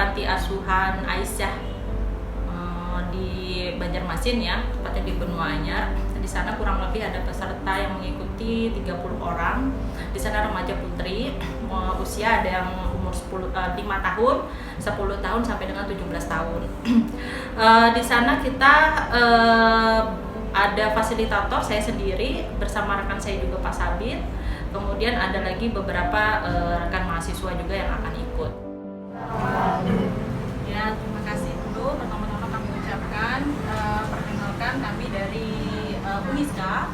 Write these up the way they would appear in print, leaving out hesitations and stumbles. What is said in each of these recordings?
panti asuhan Aisyah di Banjarmasin ya, tepatnya di Benua Anyar. Di sana kurang lebih ada peserta yang mengikuti 30 orang. Di sana remaja putri, usia ada yang umur 5 tahun, 10 tahun sampai dengan 17 tahun. Di sana kita ada fasilitator, saya sendiri bersama rekan saya juga Pak Sabit. Kemudian ada lagi beberapa rekan mahasiswa juga yang akan ikut. Ya, terima kasih dulu. Pertama-tama kami ucapkan, perkenalkan kami dari Uniska.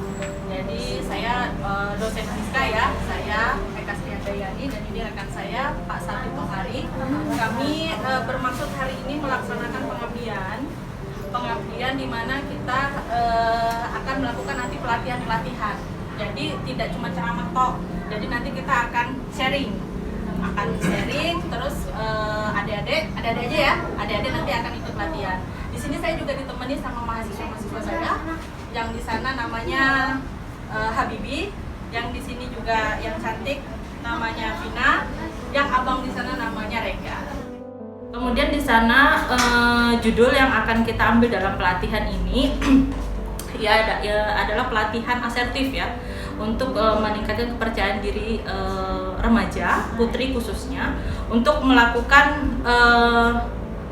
Jadi saya dosen Uniska ya, saya Eka Sriandayani dan ini rekan saya Pak Sabit Tohari. Kami bermaksud hari ini melaksanakan pengabdian di mana kita akan melakukan nanti pelatihan. Jadi tidak cuma ceramah tok. Jadi nanti kita akan sharing terus adik-adik aja ya, adik-adik nanti akan ikut latihan. Di sini saya juga ditemani sama mahasiswa saya yang di sana namanya Habibi, yang di sini juga yang cantik namanya Vina, yang abang di sana namanya Rega. Kemudian di sana judul yang akan kita ambil dalam pelatihan ini adalah pelatihan asertif ya, untuk meningkatkan kepercayaan diri remaja putri khususnya untuk melakukan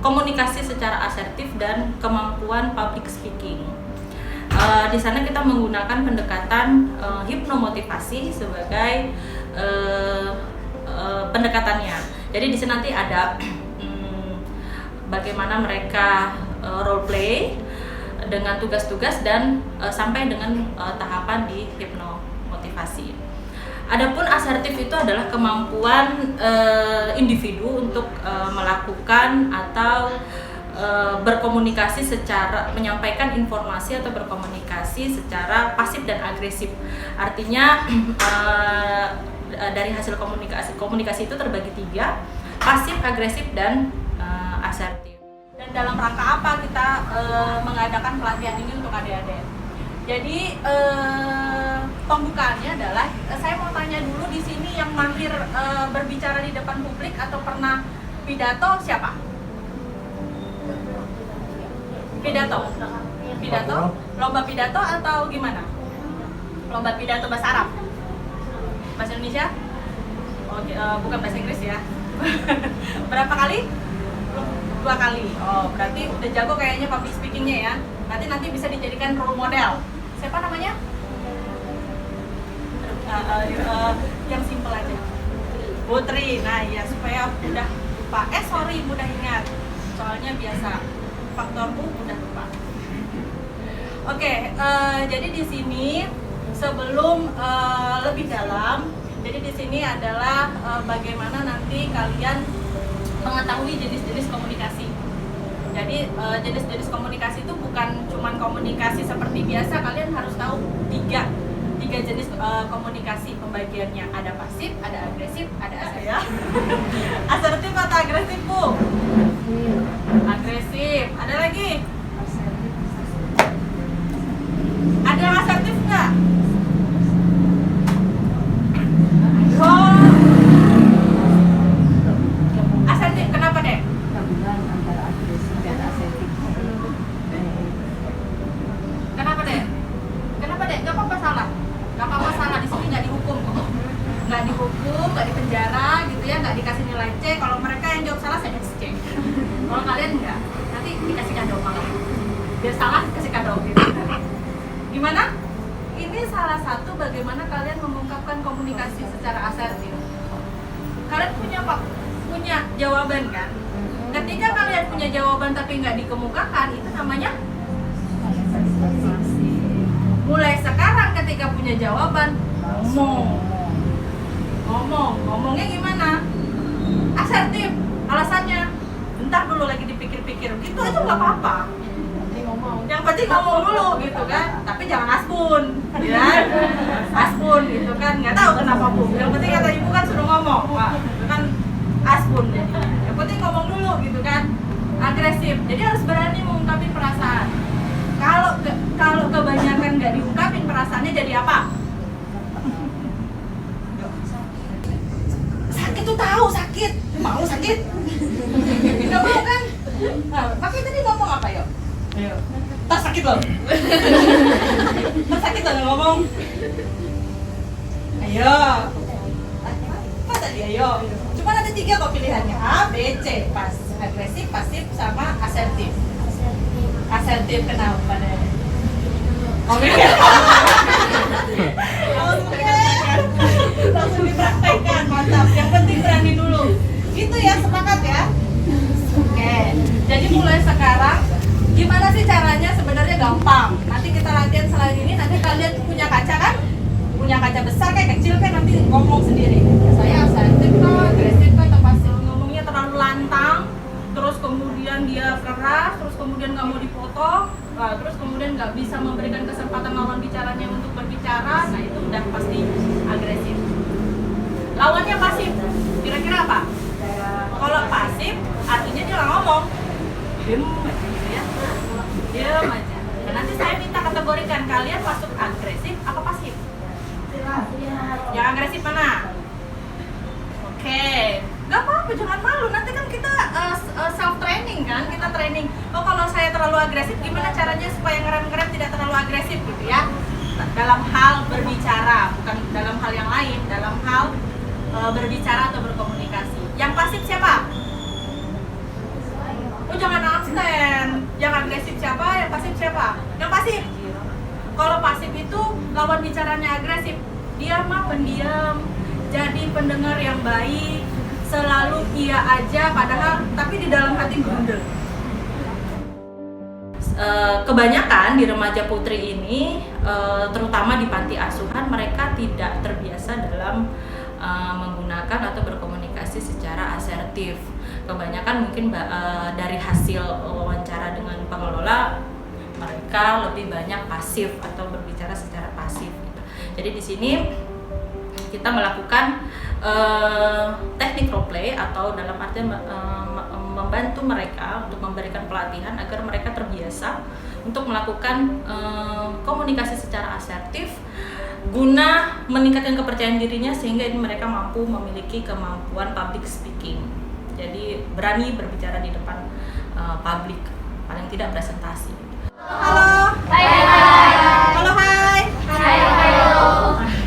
komunikasi secara asertif dan kemampuan public speaking. Di sana kita menggunakan pendekatan hipnomotivasi sebagai pendekatannya. Jadi di sini nanti ada bagaimana mereka role play dengan tugas-tugas dan sampai dengan tahapan di hipnomotivasi. Adapun asertif itu adalah kemampuan individu untuk melakukan atau berkomunikasi secara menyampaikan informasi atau berkomunikasi secara pasif dan agresif. Artinya dari hasil komunikasi itu terbagi 3, pasif, agresif, dan asertif. Dan dalam rangka apa kita mengadakan pelatihan ini untuk adik-adik? Jadi pembukaannya adalah saya mau tanya dulu di sini yang mahir berbicara di depan publik atau pernah pidato siapa? Pidato? Lomba pidato atau gimana? Lomba pidato bahasa Arab? Bahasa Indonesia? Oke, bukan bahasa Inggris ya. Berapa kali? 2 kali. Oh, berarti udah jago kayaknya public speakingnya ya. Nanti bisa dijadikan role model. Siapa namanya? Yang simple aja. Putri. Nah ya, supaya mudah lupa. Mudah ingat. Soalnya biasa faktorku mudah lupa. Oke, jadi di sini sebelum lebih dalam, jadi di sini adalah bagaimana nanti kalian mengetahui jenis-jenis komunikasi. Jadi jenis-jenis komunikasi itu bukan cuma komunikasi seperti biasa, kalian harus tahu tiga jenis komunikasi pembagiannya. Ada pasif, ada agresif, ada asertif. Asertif atau agresif, Bu? Agresif. Ada lagi? Ada yang asertif nggak? Oh. Asertif, kenapa deh? Kenapa deh? Gak apa-apa salah. Gak apa-apa salah, di sini nggak dihukum kok. Nggak dihukum, nggak dipenjara gitu ya, nggak dikasih nilai C. Kalau mereka yang jawab salah, saya kasih C. Kalau kalian nggak, nanti dikasih kado malah. Biar salah, kasih kado gitu. Gimana? Ini salah satu bagaimana kalian mengungkapkan komunikasi secara asertif. Kalian punya jawaban kan? Ketika kalian punya jawaban tapi nggak dikemukakan, itu namanya mulai sekarang ketika punya jawaban, ngomongnya gimana? Asertif. Alasannya, bentar dulu lagi dipikir-pikir. Itu aja nggak apa-apa. Yang penting ngomong dulu gitu kan. Tapi jangan aspun, ya. Aspun gitu kan. Nggak tahu kenapa Bu. Yang penting kata ibu kan suruh ngomong, Pak. Itu kan aspun. Yang penting ngomong dulu gitu kan. Agresif. Jadi harus berani mengungkapin perasaan. Kalau kebanyakan nggak diungkapin perasaannya jadi apa? Sakit tuh tahu sakit, mau sakit. Nggak Nah, makanya tadi ngomong apa yuk? Ayo. Tas sakit loh. Tas sakit loh ngomong. Ayo. Apa tadi ayo? Cuma ada 3 kok pilihannya, A, B, C. Pas agresif, pasif, sama asertif. Asertif kenapa deh? Oke. Langsung dipraktekkan, mantap. Yang penting berani dulu. Gitu ya, sepakat ya? Oke. Jadi mulai sekarang, gimana sih caranya? Sebenarnya gampang. Nanti kita latihan selain ini, nanti kalian punya kaca kan? Punya kaca besar kayak kecil kan, nanti ngomong sendiri. Saya asertif kah, agresif kah, atau pasif? Ngomongnya terlalu lantang, terus kemudian dia keras, terus kemudian nggak mau dipotong, terus kemudian nggak bisa memberikan kesempatan lawan bicaranya untuk berbicara, nah itu udah pasti agresif. Lawannya pasif, kira-kira apa? Kalau pasif, artinya dia nggak ngomong, diem aja gitu ya, diem aja. Dan nanti saya minta kategorikan kalian masuk agresif apa pasif? Yang agresif mana? Oke, nggak apa-apa, jangan malu. Nanti kan kita self training kan, kita training. Oh kalau saya terlalu agresif, gimana caranya supaya ngerem-ngerem tidak terlalu agresif gitu ya? Dalam hal berbicara, bukan dalam hal yang lain, dalam hal berbicara atau berkomunikasi. Yang pasif siapa? Oh jangan absen. Yang agresif siapa? Yang pasif siapa? Yang pasif. Kalau pasif itu lawan bicaranya agresif, dia mah pendiam, jadi pendengar yang baik, selalu iya aja padahal tapi di dalam hati grundel. Kebanyakan di remaja putri ini, terutama di panti asuhan, mereka tidak terbiasa dalam menggunakan atau berkomunikasi secara asertif. Kebanyakan mungkin dari hasil wawancara dengan pengelola, mereka lebih banyak pasif atau berbicara secara pasif gitu. Jadi di sini kita melakukan teknik role play atau dalam artian membantu mereka untuk memberikan pelatihan agar mereka terbiasa untuk melakukan komunikasi secara asertif guna meningkatkan kepercayaan dirinya sehingga ini mereka mampu memiliki kemampuan public speaking. Jadi berani berbicara di depan publik, paling tidak presentasi. Halo. Hai. Halo hai. Hai.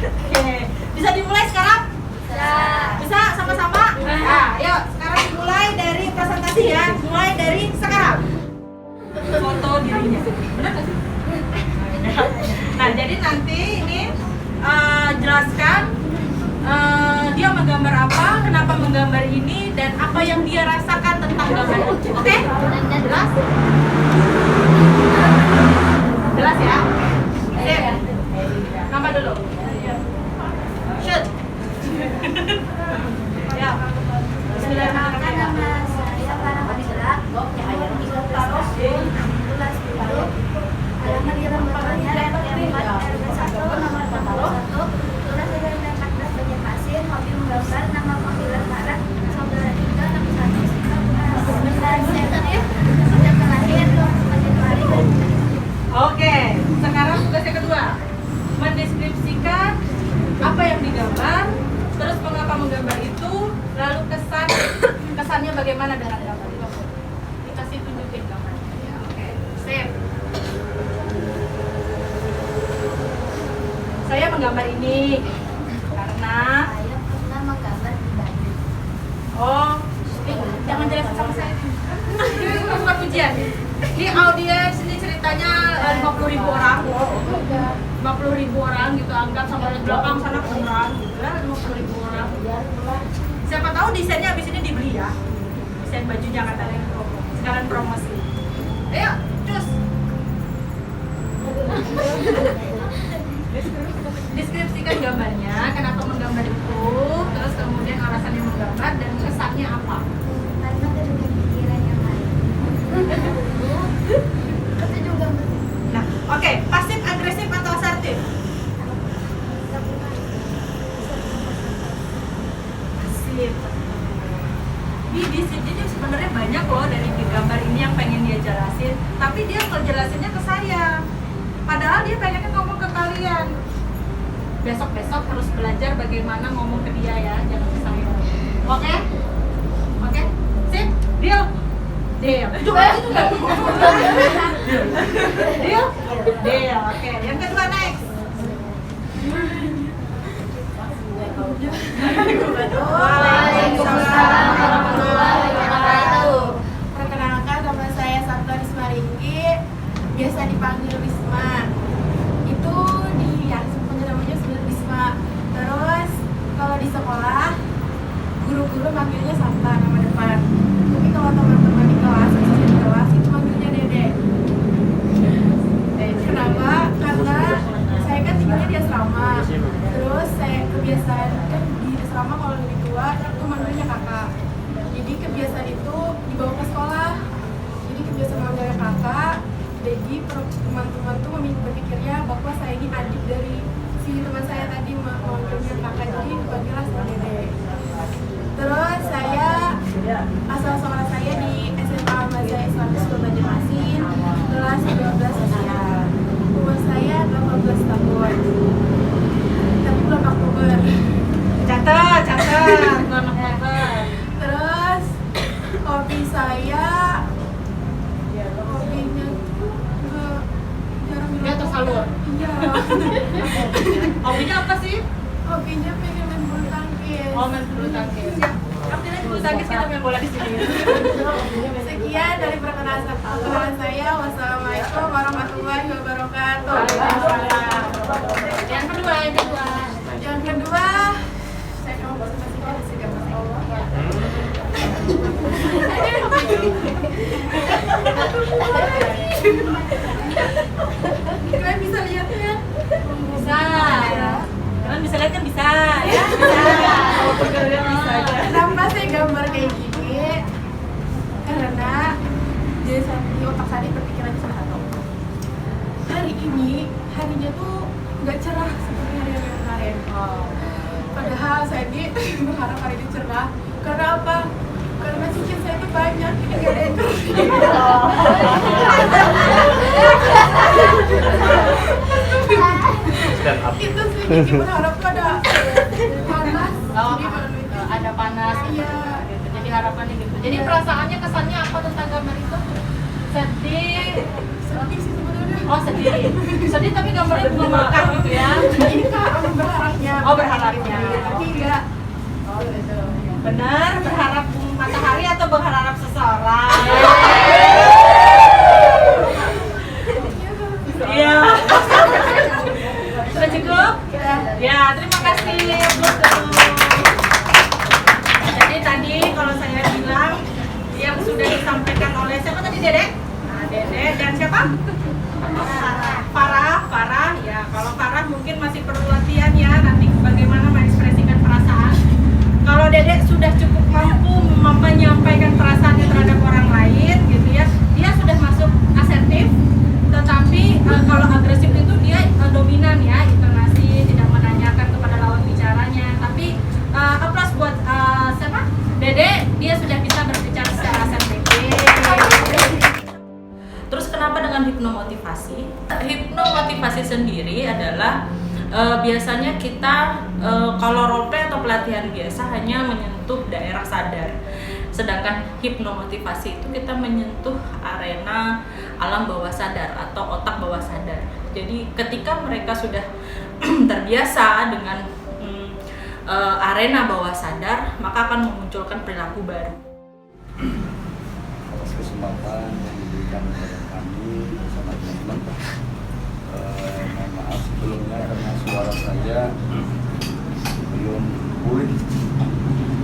Oke. Bisa dimulai sekarang? Bisa sama-sama? Nah, ayo sekarang dimulai dari presentasi ya. Mulai dari sekarang. Foto dirinya. Benar nggak sih? Nah, jadi nanti ini jelaskan dia menggambar apa, kenapa menggambar ini, dan apa yang dia rasakan tentang gambar itu. Oke? Jelas? Jelas ya? Sip. Nama dulu. Shoot. Ya. Bismillahirrahmanirrahim. Nama saya Farah Fadila. Taruh di kelas 10. Alamat di lembarannya RT4 RW1 nomor 41. Tulis dari 14 Banjarmasin. Hobi menggambar. Nama panggilan Farah. Saudara Tinggal 61. Sensitif. Sejak terakhir 24 Januari. Oke, sekarang tugas yang kedua, mendeskripsikan apa yang digambar, terus mengapa menggambar itu, lalu kesannya bagaimana dengan gambar itu. Dikasih tunjukin gambarnya. Ya, oke, sip. Saya menggambar ini karena Saya pernah menggambar di Bandung. oh, jangan jelasin sama saya. Ini bukan pujian. Ini audiens ini ceritanya 50.000 orang. 50.000 orang gitu, anggap sama di belakang sana beneran gitu ya, 50.000 orang. Siapa tahu desainnya habis ini dibeli ya. Desain baju jangan ada yang promo. Sekarang promosi. Ayo, cus. Deskripsikan gambarnya, kenapa menggambar itu, terus kemudian alasannya menggambar dan kesannya apa. Karena tidak pikiran yang lain. Itu juga Nah, oke, pasif, agresif atau asertif? Pasif. Di sini sebenarnya banyak loh dari gambar ini yang pengen dia jelasin, tapi dia ngejelasinnya ke saya. Padahal dia pengennya ngomong ke kalian. Besok-besok harus belajar bagaimana ngomong ke dia ya, jangan ke saya. Oke? Oke? Sip? Deal? Deal. juga juga. Deal? Deal. Oke, yang kedua next. Waalaikumsalam warahmatullahi wabarakatuh. Perkenalkan, nama saya Sabta Risma Ringgi, biasa dipanggil Risma. Itu di yang sebenarnya namanya sebenarnya Risma. Terus kalau di sekolah guru-guru manggilnya Sabta nama depan. Tapi kalau teman-teman di kelas, asisten di kelas itu manggilnya Dede. Kenapa? Karena saya kan tinggalnya di asrama. Terus saya kebiasaan kan di asrama kalau lebih tua itu manggilnya kakak. Jadi kebiasaan itu dibawa ke sekolah. Jadi kebiasaan manggilnya kakak. Jadi teman-teman tuh berpikirnya bahwa saya ini adik dari si teman saya tadi manggilnya kakak. Jadi dipanggillah sama Dede. Terus saya asal sekolah saya di SMA Al-Mazhar Islamic School Banjarmasin, kelas 12 sosial. Umur saya 18 tahun. Tapi belum Oktober. Catat, bulan Oktober. Terus hobi saya hobinya tuh jarang Dia tersalur. Iya. Hobinya apa sih? Hobinya pengen main bulu tangkis. Oh, main bulu tangkis. Ambilnya bulu tangkis, kita main bola di sini. Sekian dari perkenalan saya. Wassalamualaikum warahmatullahi wabarakatuh. Yang kedua. Yang kedua, saya mau bahasa basi ya, kalian bisa lihat ya? Bisa. Kalian bisa lihat kan bisa ya? Bisa aja. Kenapa saya gambar kayak gini? Karena jadi di otak saya berpikiran salah satu. Hari ini harinya tuh nggak cerah seperti hari-hari yang kemarin. Padahal saya ini berharap hari ini cerah. Karena apa? Karena cincin saya itu banyak, ini nggak ada yang itu sih jadi berharap tuh ada panas. Ada panas. Iya. Gitu. Jadi harapannya gitu. Jadi perasaannya, kesannya apa tentang gambar itu? Sedih. Sedih sih sebetulnya. Oh, sedih. Sedih tapi gambarnya bunga mekar gitu ya. Ini kak berharapnya. Oh, berharapnya. Tapi enggak. Oh, gitu. Benar, berharap matahari atau berharap seseorang? Iya. Sudah cukup? Ya, terima kasih. Jadi tadi kalau saya bilang yang sudah disampaikan oleh siapa tadi, Dede? Nah, Dede dan siapa? Farah. Ya, kalau Farah mungkin masih perlu latihan ya nanti bagaimana mengekspresikan perasaan. Kalau Dede sudah cukup mampu menyampaikan perasaannya terhadap orang lain gitu ya, dia sudah masuk asertif. Tetapi kalau agresif itu dia dominan ya, intonasi, tidak menanyakan kepada lawan bicaranya. Tapi aplaus buat siapa? Dede, dia sudah bisa berbicara secara asertif. Terus kenapa dengan hipnomotivasi? Hipnomotivasi sendiri adalah biasanya kita kalau roleplay atau pelatihan biasa hanya menyentuh daerah sadar. Sedangkan hipnomotivasi itu kita menyentuh arena alam bawah sadar atau otak bawah sadar. Jadi ketika mereka sudah terbiasa dengan arena bawah sadar, maka akan memunculkan perilaku baru. Atas kesempatan yang diberikan kepada kami bersama teman-teman, mohon maaf sebelumnya karena suara saya belum pulih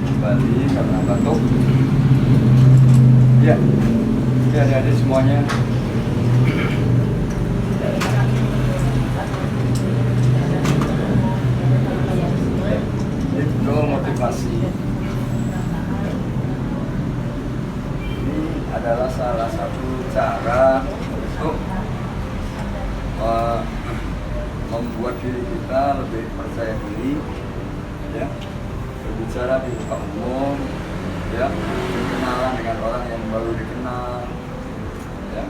kembali karena batuk. Ya, adik-adik semuanya. Hipnomotivasi ini adalah salah satu cara untuk membuat diri kita lebih percaya diri, ya, berbicara di muka umum, ya, berkenalan dengan orang yang baru dikenal, ya,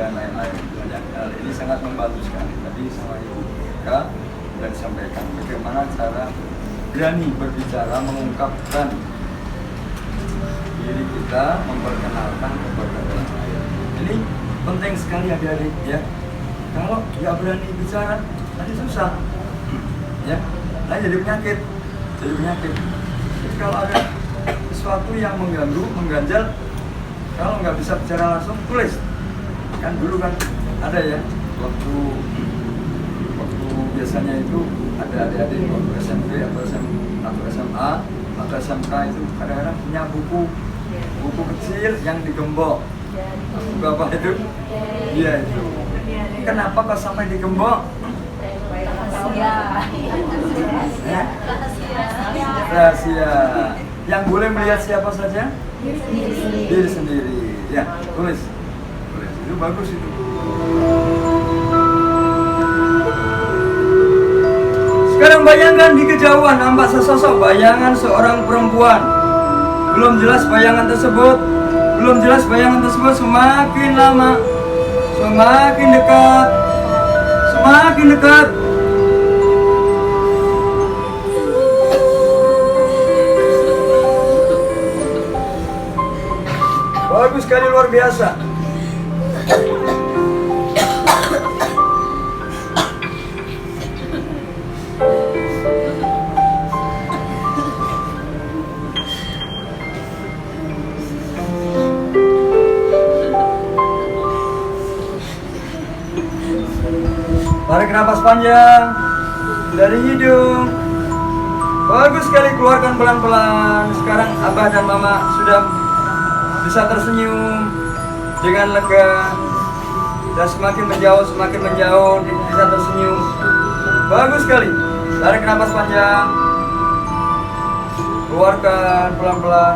dan lain-lain. Banyak hal ini sangat membantu sekali. Tadi sama Ibu Ika dan disampaikan bagaimana cara berani berbicara, mengungkapkan diri kita, memperkenalkan kepada orang lain. penting sekali adik-adik ya. Kalau nggak berani bicara, nanti susah, ya. Nah jadi penyakit. Jadi kalau ada sesuatu yang mengganggu, mengganjal, kalau nggak bisa bicara langsung, tulis. Kan dulu kan ada ya, waktu biasanya itu ada adik-adik waktu SMP atau SMA atau SMK itu kadang-kadang punya buku kecil yang digembok. Buku apa itu? Iya itu. Kenapa kok sampai digembok? Rahasia. Yang boleh melihat siapa saja? Diri sendiri. Ya, tulis. Itu bagus itu. Sekarang bayangkan di kejauhan nampak sesosok bayangan seorang perempuan. Belum jelas bayangan tersebut semakin lama, semakin dekat. Bagus sekali, luar biasa. Tarik nafas panjang dari hidung. Bagus sekali, keluarkan pelan-pelan. Sekarang Abah dan Mama sudah bisa tersenyum dengan lega. Dan semakin menjauh, bisa tersenyum. Bagus sekali. Tarik nafas panjang. Keluarkan pelan-pelan.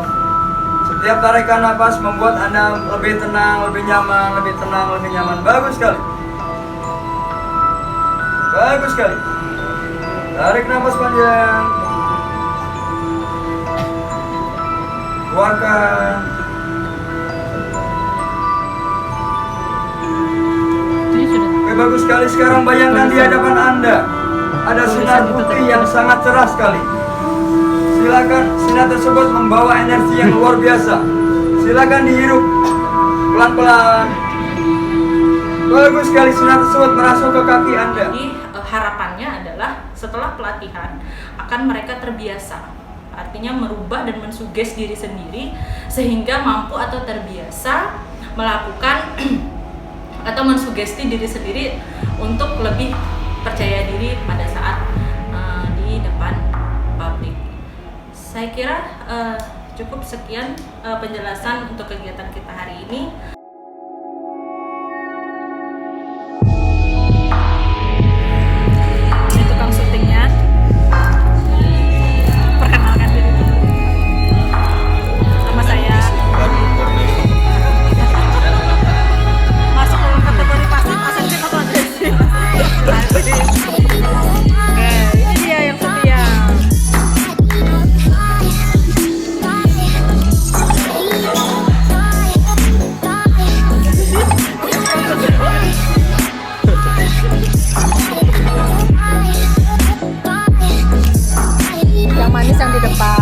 Setiap tarikan nafas membuat Anda lebih tenang, lebih nyaman. Bagus sekali. Tarik nafas panjang. Keluarkan. Oke, bagus sekali. Sekarang bayangkan di hadapan Anda ada sinar putih yang sangat cerah sekali. Silakan, sinar tersebut membawa energi yang luar biasa. Silakan dihirup pelan-pelan. Bagus sekali, sinar tersebut merasuk ke kaki Anda. Jadi harapannya adalah setelah pelatihan akan mereka terbiasa, artinya merubah dan mensuges diri sendiri sehingga mampu atau terbiasa melakukan atau mensugesti diri sendiri untuk lebih percaya diri pada saat di depan publik. Saya kira cukup sekian penjelasan untuk kegiatan kita hari ini. Yang manis yang di depan.